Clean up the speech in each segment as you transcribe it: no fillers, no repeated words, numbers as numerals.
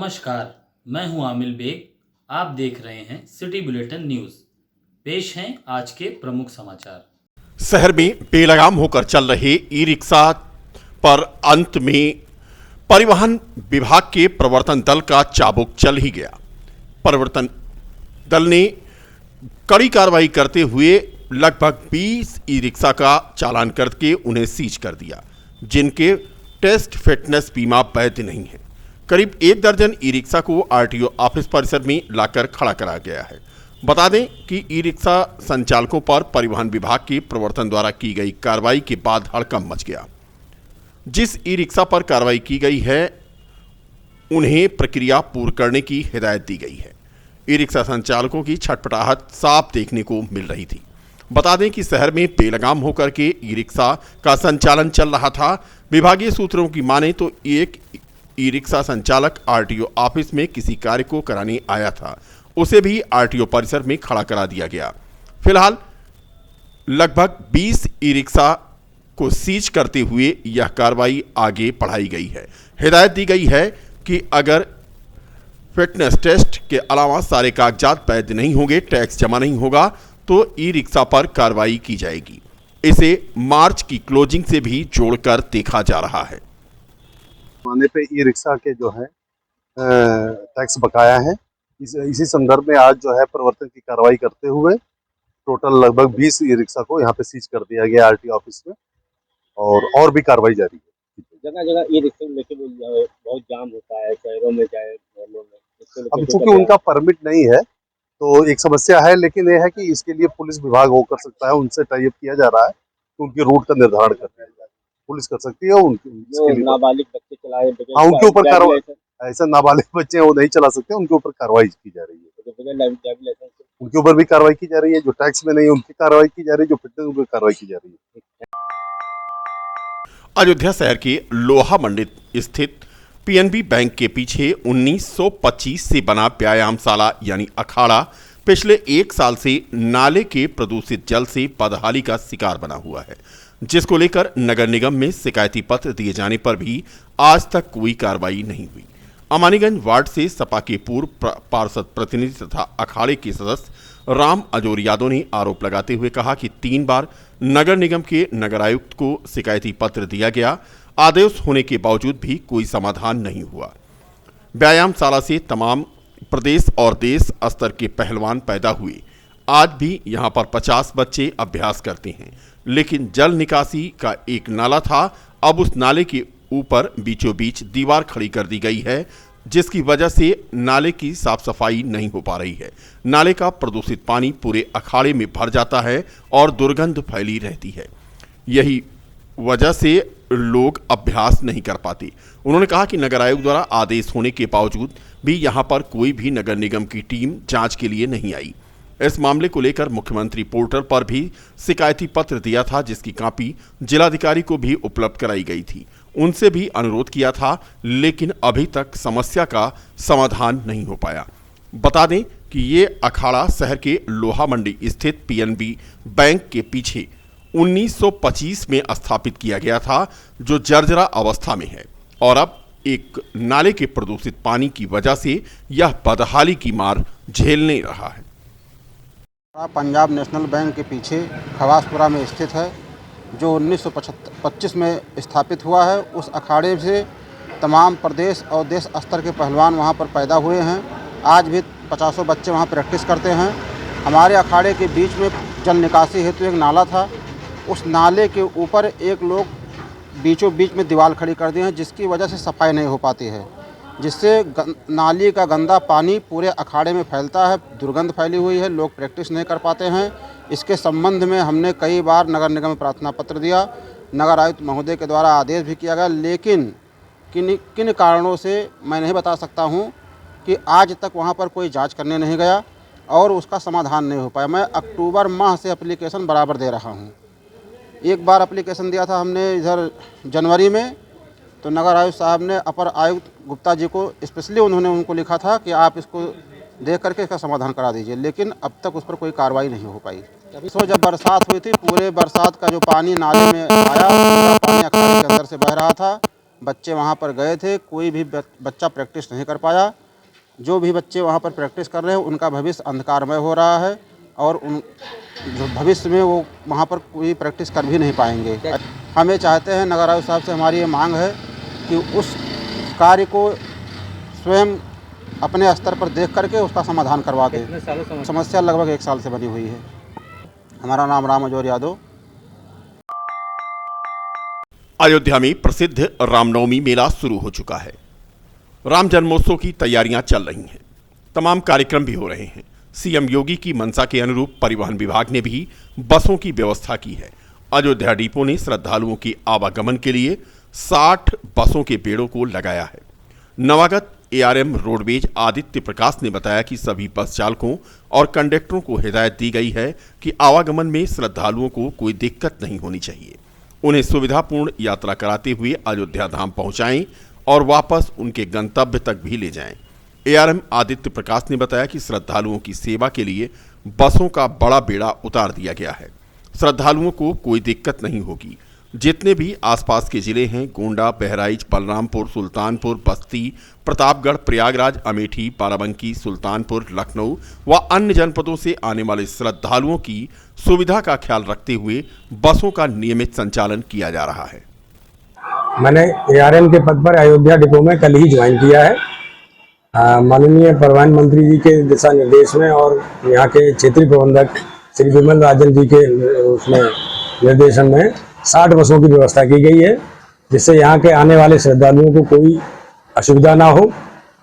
नमस्कार, मैं हूं आमिल बेग। आप देख रहे हैं सिटी बुलेटिन न्यूज़। पेश हैं आज के प्रमुख समाचार। शहर में बेलगाम होकर चल रहे ई रिक्शा पर अंत में परिवहन विभाग के प्रवर्तन दल का चाबुक चल ही गया। प्रवर्तन दल ने कड़ी कार्रवाई करते हुए लगभग 20 ई रिक्शा का चालान करके उन्हें सीज कर दिया, जिनके टेस्ट फिटनेस बीमा वैध नहीं है। करीब 1 दर्जन ई रिक्शा को आरटीओ ऑफिस परिसर में लाकर खड़ा करा गया है। बता दें कि ई रिक्शा संचालकों पर परिवहन विभाग के प्रवर्तन द्वारा की गई कार्रवाई के बाद हड़कंप मच गया। जिस ई रिक्शा पर कार्रवाई की गई है उन्हें प्रक्रिया पूर्ण करने की हिदायत दी गई है। ई रिक्शा संचालकों की छटपटाहट साफ देखने को मिल रही थी। बता दें कि शहर में बेलगाम होकर के ई रिक्शा का संचालन चल रहा था। विभागीय सूत्रों की माने तो एक ई रिक्शा संचालक आरटीओ ऑफिस में किसी कार्य को कराने आया था, उसे भी आरटीओ परिसर में खड़ा करा दिया गया। फिलहाल लगभग 20 ई रिक्शा को सीज करते हुए यह कार्रवाई आगे बढ़ाई गई है। हिदायत दी गई है कि अगर फिटनेस टेस्ट के अलावा सारे कागजात वैध नहीं होंगे, टैक्स जमा नहीं होगा, तो ई रिक्शा पर कार्रवाई की जाएगी। इसे मार्च की क्लोजिंग से भी जोड़कर देखा जा रहा है। माने पे ई रिक्शा के जो है टैक्स बकाया है। इसी संदर्भ में आज जो है प्रवर्तन की कार्रवाई करते हुए टोटल लगभग 20 ई रिक्शा को यहाँ पे सीज कर दिया गया आरटीओ ऑफिस में, और भी कार्रवाई जारी है। जगह जगह ई रिक्शा लेके बहुत जाम होता है, शहरों में चाहे मोहल्लों में। अब चूंकि उनका परमिट नहीं है तो एक समस्या है, लेकिन यह है कि इसके लिए पुलिस विभाग हो कर सकता है, उनसे टाई अप किया जा रहा है कि उनकी रूट का निर्धारण कर दिया जाए। पुलिस कर सकती है, नाबालिग बच्चे चलाए उनके ऊपर कार्रवाई, ऐसा नाबालिग बच्चे वो नहीं चला सकते, उनके ऊपर कार्रवाई की जा रही है। उनके ऊपर भी कार्रवाई की जा रही है। जो टैक्स में नहीं है उनकी कार्रवाई की जा रही है, जो फिटनेस उनकी कार्रवाई की जा रही है। अयोध्या शहर के लोहा मंडी स्थित पीएनबी बैंक के पीछे 1925 से बना व्यायामशाला यानी अखाड़ा पिछले 1 साल से नाले के प्रदूषित जल से बदहाली का शिकार बना हुआ है, जिसको लेकर नगर निगम में शिकायती पत्र दिए जाने पर भी आज तक कोई कार्रवाई नहीं हुई। अमानीगंज वार्ड से सपा के पूर्व पार्षद प्रतिनिधि तथा अखाड़े के सदस्य राम अजोर यादव ने आरोप लगाते हुए कहा कि 3 बार नगर निगम के नगर आयुक्त को शिकायती पत्र दिया गया, आदेश होने के बावजूद भी कोई समाधान नहीं हुआ। व्यायामशाला से तमाम प्रदेश और देश स्तर के पहलवान पैदा हुए। आज भी यहां पर 50 बच्चे अभ्यास करते हैं, लेकिन जल निकासी का एक नाला था, अब उस नाले के ऊपर बीचों बीच दीवार खड़ी कर दी गई है, जिसकी वजह से नाले की साफ सफाई नहीं हो पा रही है। नाले का प्रदूषित पानी पूरे अखाड़े में भर जाता है और दुर्गंध फैली रहती है। यही वजह से लोग अभ्यास नहीं कर पाते। उन्होंने कहा कि नगर आयोग द्वारा आदेश होने के बावजूद भी यहां पर कोई भी नगर निगम की टीम जांच के लिए नहीं आई। इस मामले को लेकर मुख्यमंत्री पोर्टल पर भी शिकायती पत्र दिया था, जिसकी कॉपी जिलाधिकारी को भी उपलब्ध कराई गई थी। उनसे भी अनुरोध किया था, लेकिन अभी तक समस्या का समाधान नहीं हो पाया। बता दें कि ये अखाड़ा शहर के लोहा मंडी स्थित पीएनबी बैंक के पीछे 1925 में स्थापित किया गया था, जो जर्जरा अवस्था में है और अब एक नाले के प्रदूषित पानी की वजह से यह बदहाली की मार झेलने रहा है। पंजाब नेशनल बैंक के पीछे खवासपुरा में स्थित है, जो 1925 में स्थापित हुआ है। उस अखाड़े से तमाम प्रदेश और देश स्तर के पहलवान वहां पर पैदा हुए हैं। आज भी 50 बच्चे वहां प्रैक्टिस करते हैं। हमारे अखाड़े के बीच में जल निकासी हेतु एक नाला था, उस नाले के ऊपर एक लोग बीचों बीच में दीवार खड़ी कर दी है, जिसकी वजह से सफाई नहीं हो पाती है, जिससे नाली का गंदा पानी पूरे अखाड़े में फैलता है। दुर्गंध फैली हुई है, लोग प्रैक्टिस नहीं कर पाते हैं। इसके संबंध में हमने कई बार नगर निगम में प्रार्थना पत्र दिया, नगर आयुक्त महोदय के द्वारा आदेश भी किया गया, लेकिन किन कारणों से मैं नहीं बता सकता हूं कि आज तक वहां पर कोई जांच करने नहीं गया और उसका समाधान नहीं हो पाया। मैं अक्टूबर माह से एप्लीकेशन बराबर दे रहा हूँ। एक बार एप्लीकेशन दिया था हमने इधर जनवरी में, तो नगर आयुक्त साहब ने अपर आयुक्त गुप्ता जी को स्पेशली उनको लिखा था कि आप इसको देख करके इसका समाधान करा दीजिए, लेकिन अब तक उस पर कोई कार्रवाई नहीं हो पाई। तो जब बरसात हुई थी, पूरे बरसात का जो पानी नाले में आया, पूरा पानी अखाड़े के अंदर से बह रहा था बच्चे वहाँ पर गए थे, कोई भी बच्चा प्रैक्टिस नहीं कर पाया। जो भी बच्चे वहाँ पर प्रैक्टिस कर रहे हैं उनका भविष्य अंधकारमय हो रहा है और उन जो भविष्य में वो वहाँ पर कोई प्रैक्टिस कर भी नहीं पाएंगे। हमें चाहते हैं, नगर आयुक्त साहब से हमारी ये मांग है कि उस कार्य को स्वयं अपने स्तर पर देख करके उसका समाधान करवा के। कितने सालों से समस्या लगभग 1 साल से बनी हुई है। हमारा नाम राम अजोर यादव। अयोध्या में प्रसिद्ध रामनवमी मेला शुरू हो चुका है। राम जन्मोत्सव की तैयारियां चल रही हैं, तमाम कार्यक्रम भी हो रहे हैं। सीएम योगी की मंशा के अनुरूप परिवहन विभाग ने भी बसों की व्यवस्था की है। अयोध्या डिपो ने श्रद्धालुओं के आवागमन के लिए 60 बसों के बेड़ों को लगाया है। नवागत एआरएम रोडवेज आदित्य प्रकाश ने बताया कि सभी बस चालकों और कंडक्टरों को हिदायत दी गई है कि आवागमन में श्रद्धालुओं को कोई दिक्कत नहीं होनी चाहिए। उन्हें सुविधापूर्ण यात्रा कराते हुए अयोध्या धाम पहुंचाएं और वापस उनके गंतव्य तक भी ले जाएं। एआरएम आदित्य प्रकाश ने बताया कि श्रद्धालुओं की सेवा के लिए बसों का बड़ा बेड़ा उतार दिया गया है। श्रद्धालुओं को कोई दिक्कत नहीं होगी। जितने भी आसपास के जिले हैं, गोंडा, बहराइच, बलरामपुर, सुल्तानपुर, बस्ती, प्रतापगढ़, प्रयागराज, अमेठी, बाराबंकी, सुल्तानपुर, लखनऊ व अन्य जनपदों से आने वाले श्रद्धालुओं की सुविधा का ख्याल रखते हुए बसों का नियमित संचालन किया जा रहा है। मैंने एआरएम के पद पर अयोध्या डिपो में कल ही ज्वाइन किया है। माननीय परिवहन मंत्री जी के दिशा निर्देश में और यहाँ के क्षेत्रीय प्रबंधक श्री विमल राजन जी के उसमें निर्देशन में 60 बसों की व्यवस्था की गई है, जिससे यहाँ के आने वाले श्रद्धालुओं को कोई असुविधा ना हो।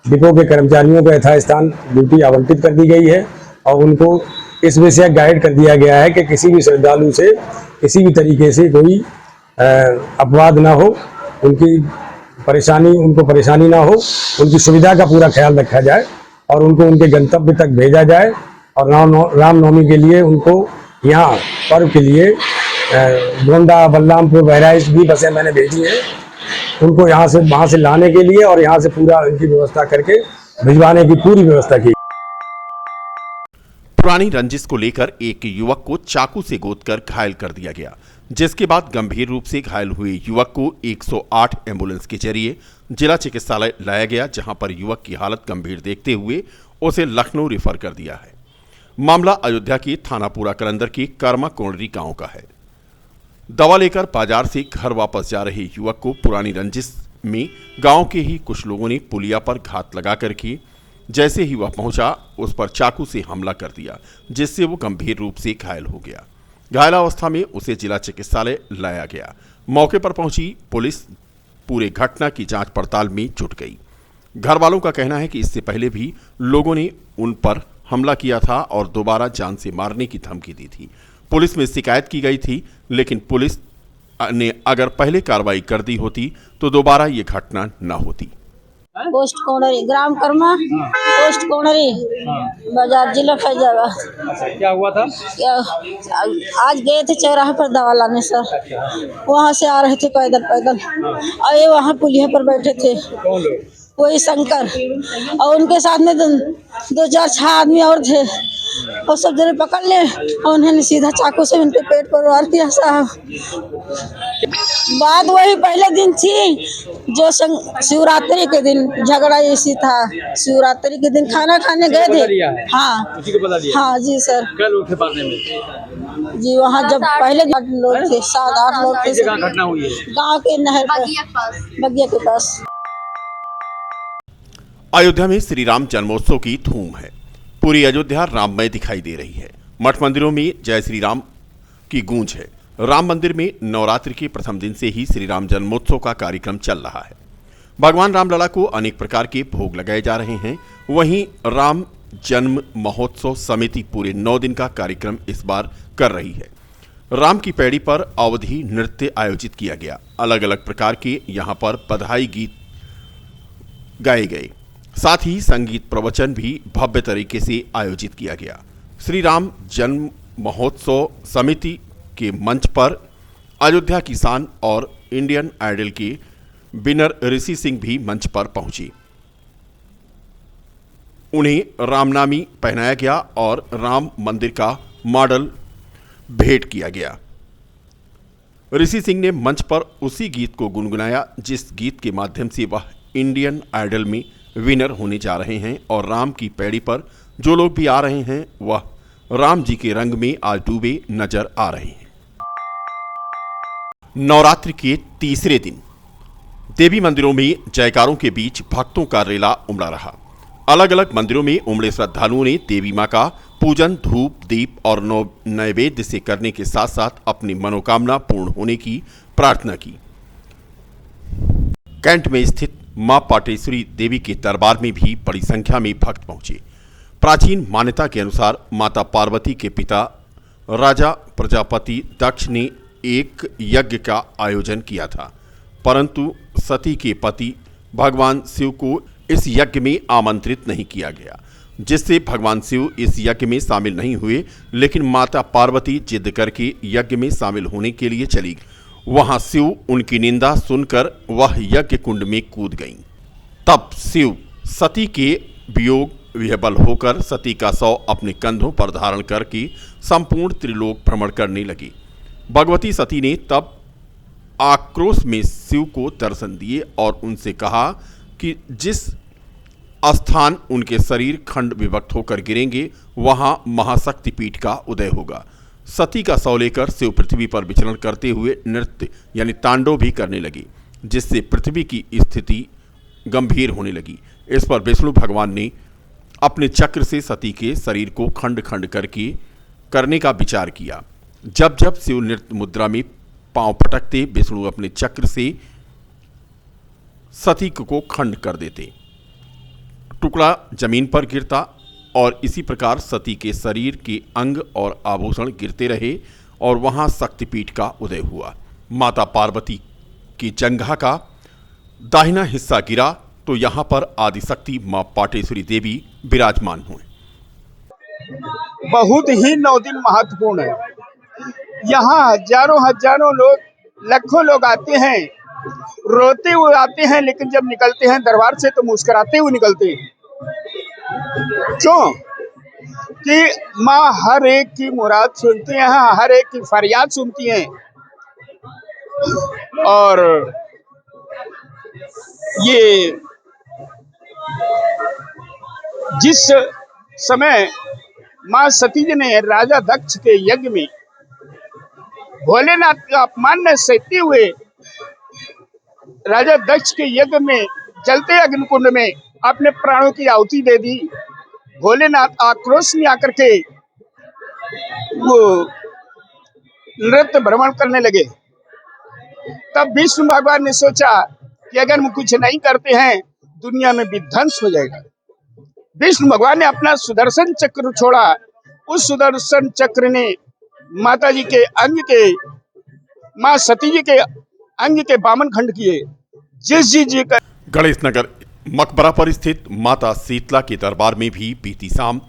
डिपो के कर्मचारियों को यथास्थान ड्यूटी आवंटित कर दी गई है और उनको इस विषय गाइड कर दिया गया है कि किसी भी श्रद्धालु से किसी भी तरीके से कोई अपवाद ना हो, उनको परेशानी ना हो, उनकी सुविधा का पूरा ख्याल रखा जाए और उनको उनके गंतव्य तक भेजा जाए। और रामनवमी के लिए उनको यहाँ पर्व के लिए गोंडा, बलरामपुर, बहराइच भी बसें मैंने भेजी हैं उनको वहाँ से लाने के लिए और यहाँ से पूरा इनकी व्यवस्था करके भिजवाने की पूरी व्यवस्था की। पुरानी रंजिश को लेकर एक युवक को चाकू से गोदकर घायल कर दिया गया, जिसके बाद गंभीर रूप से घायल हुए युवक को 108 एम्बुलेंस के जरिए जिला चिकित्सालय लाया गया, जहां पर युवक की हालत गंभीर देखते हुए उसे लखनऊ रेफर कर दिया है। मामला अयोध्या के थाना पूरा करंदर के कर्मा कोंडरी गांव का है। दवा लेकर बाजार से घर वापस जा रहे युवक को पुरानी रंजिश में गांव के ही कुछ लोगों ने पुलिया पर घात लगा करके जैसे ही वह पहुंचा उस पर चाकू से हमला कर दिया, जिससे वो गंभीर रूप से घायल हो गया। घायलावस्था में उसे जिला चिकित्सालय लाया गया। मौके पर पहुंची पुलिस पूरे घटना की जांच पड़ताल में जुट गई। घर वालों का कहना है कि इससे पहले भी लोगों ने उन पर हमला किया था और दोबारा जान से मारने की धमकी दी थी। पुलिस में शिकायत की गई थी, लेकिन पुलिस ने अगर पहले कार्रवाई कर दी होती तो दोबारा ये घटना न होती। पोस्ट कोनरी, ग्राम कर्मा, पोस्ट कोनरी, बाजार, जिला फैजाबाद। अच्छा, क्या हुआ था? आज गए थे चौराहे पर दवा लाने सर, वहाँ से आ रहे थे पैदल अरे वहाँ पुलिया पर बैठे थे। कौन लोग? वही शंकर और उनके साथ में 2-4 आदमी और थे और सब जने पकड़ ले और उन्होंने सीधा चाकू से उनके पेट पर वार दिया साहब। बात वही पहले दिन थी जो शिवरात्रि के दिन झगड़ा ऐसी था। शिवरात्रि के दिन खाना खाने गए थे। हाँ, उसी को बता दिया? हाँ जी सर। क्या लोग थे पालने में? जी वहाँ जब पहले लोग थे 7-8 लोग थे। जगह घटना हुई है? गाँव के नहर पर, बगिया के पास। अयोध्या में श्री राम जन्मोत्सव की धूम है। पूरी अयोध्या राममय दिखाई दे रही है। मठ मंदिरों में जय श्री राम की गूंज है। राम मंदिर में नवरात्रि के प्रथम दिन से ही श्री राम जन्मोत्सव का कार्यक्रम चल रहा है। भगवान रामलला को अनेक प्रकार के भोग लगाए जा रहे हैं। वहीं राम जन्म महोत्सव समिति पूरे 9 दिन का कार्यक्रम इस बार कर रही है। राम की पैड़ी पर अवधी नृत्य आयोजित किया गया। अलग अलग प्रकार के यहाँ पर बधाई गीत गाए गए, साथ ही संगीत प्रवचन भी भव्य तरीके से आयोजित किया गया। श्री राम जन्म महोत्सव समिति के मंच पर अयोध्या किसान और इंडियन आइडल के विनर ऋषि सिंह भी मंच पर पहुंचे। उन्हें रामनामी पहनाया गया और राम मंदिर का मॉडल भेंट किया गया। ऋषि सिंह ने मंच पर उसी गीत को गुनगुनाया जिस गीत के माध्यम से वह इंडियन आइडल में विनर होने जा रहे हैं और राम की पैड़ी पर जो लोग भी आ रहे हैं वह राम जी के रंग में आज डूबे नजर आ रहे हैं। नवरात्रि के तीसरे दिन देवी मंदिरों में जयकारों के बीच भक्तों का रेला उमड़ा रहा। अलग अलग मंदिरों में उमड़े श्रद्धालुओं ने देवी मां का पूजन धूप दीप और नैवेद्य से करने के साथ साथ अपनी मनोकामना पूर्ण होने की प्रार्थना की। कैंट में स्थित मां पाटेश्वरी देवी के दरबार में भी बड़ी संख्या में भक्त पहुंचे। प्राचीन मान्यता के अनुसार माता पार्वती के पिता राजा प्रजापति दक्ष ने एक यज्ञ का आयोजन किया था, परंतु सती के पति भगवान शिव को इस यज्ञ में आमंत्रित नहीं किया गया, जिससे भगवान शिव इस यज्ञ में शामिल नहीं हुए। लेकिन माता पार्वती जिद करके यज्ञ में शामिल होने के लिए चली गई। वहां शिव उनकी निंदा सुनकर वह यज्ञ कुंड में कूद गईं। तब शिव सती के वियोग विह्वल होकर सती का शव अपने कंधों पर धारण करके संपूर्ण त्रिलोक भ्रमण करने लगे। भगवती सती ने तब आक्रोश में शिव को दर्शन दिए और उनसे कहा कि जिस स्थान उनके शरीर खंड विभक्त होकर गिरेंगे वहां महाशक्तिपीठ का उदय होगा। सती का शव लेकर शिव पृथ्वी पर विचरण करते हुए नृत्य यानी तांडव भी करने लगे, जिससे पृथ्वी की स्थिति गंभीर होने लगी। इस पर विष्णु भगवान ने अपने चक्र से सती के शरीर को खंड खंड करके करने का विचार किया। जब जब शिव नृत्य मुद्रा में पांव पटकते, विष्णु अपने चक्र से सती को खंड कर देते, टुकड़ा जमीन पर गिरता और इसी प्रकार सती के शरीर के अंग और आभूषण गिरते रहे और वहां शक्तिपीठ का उदय हुआ। माता पार्वती की जंघा का दाहिना हिस्सा गिरा तो यहां पर आदिशक्ति मां पाटेश्वरी देवी विराजमान हुए। बहुत ही 9 दिन महत्वपूर्ण है। यहाँ हजारों लोग, लाखों लोग आते हैं, रोते हुए आते हैं, लेकिन जब निकलते हैं दरबार से तो मुस्कुराते हुए निकलते हैं। क्यों? कि माँ हर एक की मुराद सुनती हैं, हर एक की फरियाद सुनती हैं। और ये जिस समय माँ सती जी ने राजा दक्ष के यज्ञ में भोलेनाथ का अपमान न सहते हुए राजा दक्ष के यज्ञ में जलते अग्निकुंड में अपने प्राणों की आहुति दे दी। भोलेनाथ आक्रोश में आकर के वो नृत्य भ्रमण करने लगे। तब विष्णु भगवान ने सोचा कि अगर हम कुछ नहीं करते हैं दुनिया में विध्वंस हो जाएगा। विष्णु भगवान ने अपना सुदर्शन चक्र छोड़ा। उस सुदर्शन चक्र ने माता जी के अंग के, माँ सती जी के अंग के 52 खंड किए। जिस जी का गणेश नगर मकबरा पर स्थित माता शीतला के दरबार में भी बीती शाम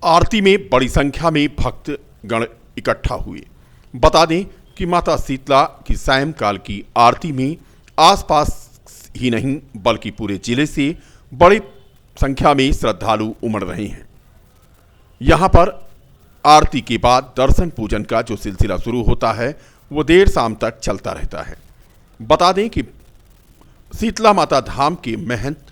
आरती में बड़ी संख्या में भक्त गण इकट्ठा हुए। बता दें कि माता शीतला की सायंकाल की आरती में आसपास ही नहीं बल्कि पूरे जिले से बड़ी संख्या में श्रद्धालु उमड़ रहे हैं। यहाँ पर आरती के बाद दर्शन पूजन का जो सिलसिला शुरू होता है वो देर शाम तक चलता रहता है। बता दें कि शीतला माता धाम के महंत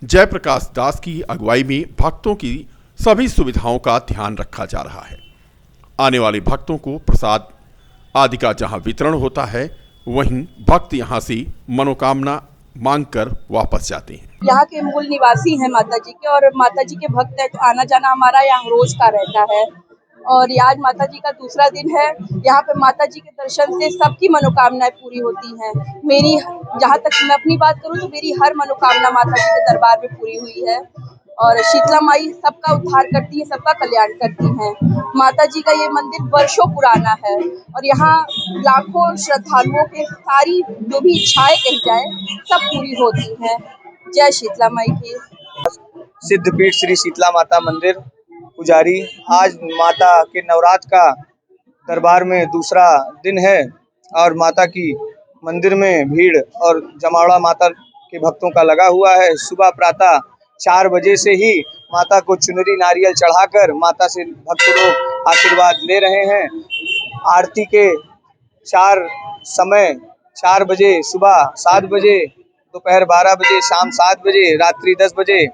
जयप्रकाश दास की अगुवाई में भक्तों की सभी सुविधाओं का ध्यान रखा जा रहा है। आने वाले भक्तों को प्रसाद आदि का जहां वितरण होता है वहीं भक्त यहां से मनोकामना मांगकर वापस जाते हैं। यहाँ के मूल निवासी हैं माता जी के, और माता जी के भक्त हैं, तो आना जाना हमारा यहाँ रोज का रहता है। और आज माता जी का दूसरा दिन है। यहाँ पे माता जी के दर्शन से सबकी मनोकामनाएं पूरी होती हैं। मेरी, जहाँ तक मैं अपनी बात करूँ तो मेरी हर मनोकामना माता जी के दरबार में पूरी हुई है। और शीतला माई सबका उद्धार करती है, सबका कल्याण करती हैं। माता जी का ये मंदिर वर्षों पुराना है और यहाँ लाखों श्रद्धालुओं के सारी जो भी इच्छाएं कही जाए सब पूरी होती हैं। जय शीतला माई की। सिद्धपीठ श्री शीतला माता मंदिर पुजारी, आज माता के नवरात्र का दरबार में दूसरा दिन है और माता की मंदिर में भीड़ और जमावड़ा माता के भक्तों का लगा हुआ है। सुबह प्रातः 4 बजे से ही माता को चुनरी नारियल चढ़ाकर माता से भक्त लोग आशीर्वाद ले रहे हैं। आरती के 4 बजे, सुबह 7 बजे, दोपहर 12 बजे, शाम 7 बजे, रात्रि 10 बजे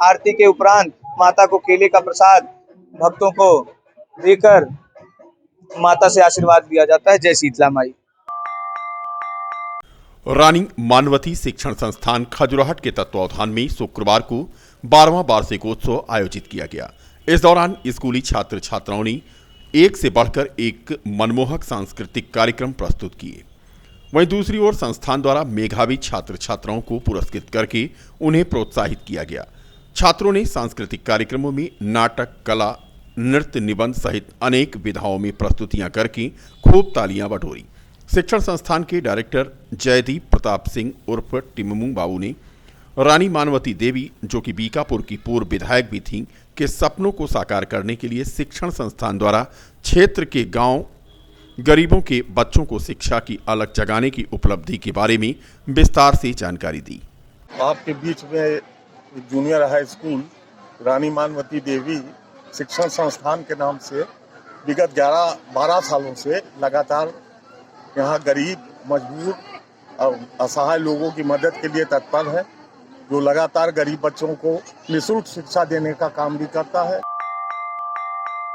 आरती के उपरांत माता को केले का प्रसाद भक्तों को देकर माता से आशीर्वाद दिया जाता है। जय शीतला माई। रानी मानवती शिक्षण संस्थान खजुराहट के तत्वावधान में शुक्रवार को 12वां वार्षिकोत्सव आयोजित किया गया। इस दौरान स्कूली छात्र छात्राओं ने एक से बढ़कर एक मनमोहक सांस्कृतिक कार्यक्रम प्रस्तुत किए। वहीं दूसरी ओर संस्थान द्वारा मेधावी छात्र छात्राओं को पुरस्कृत करके उन्हें प्रोत्साहित किया गया। छात्रों ने सांस्कृतिक कार्यक्रमों में नाटक, कला, नृत्य, निबंध सहित अनेक विधाओं में प्रस्तुतियां करके खूब तालियां बटोरी। शिक्षण संस्थान के डायरेक्टर जयदीप प्रताप सिंह उर्फ टिममू बाबू ने रानी मानवती देवी, जो कि बीकापुर की पूर्व विधायक भी थीं, के सपनों को साकार करने के लिए शिक्षण संस्थान द्वारा क्षेत्र के गांव गरीबों के बच्चों को शिक्षा की अलग जगाने की उपलब्धि के बारे में विस्तार से जानकारी दी। आपके बीच में जूनियर हाई स्कूल रानी मानवती देवी शिक्षण संस्थान के नाम से विगत 11-12 सालों से लगातार यहाँ गरीब, मजबूर और असहाय लोगों की मदद के लिए तत्पर है, जो लगातार गरीब बच्चों को निःशुल्क शिक्षा देने का काम भी करता है।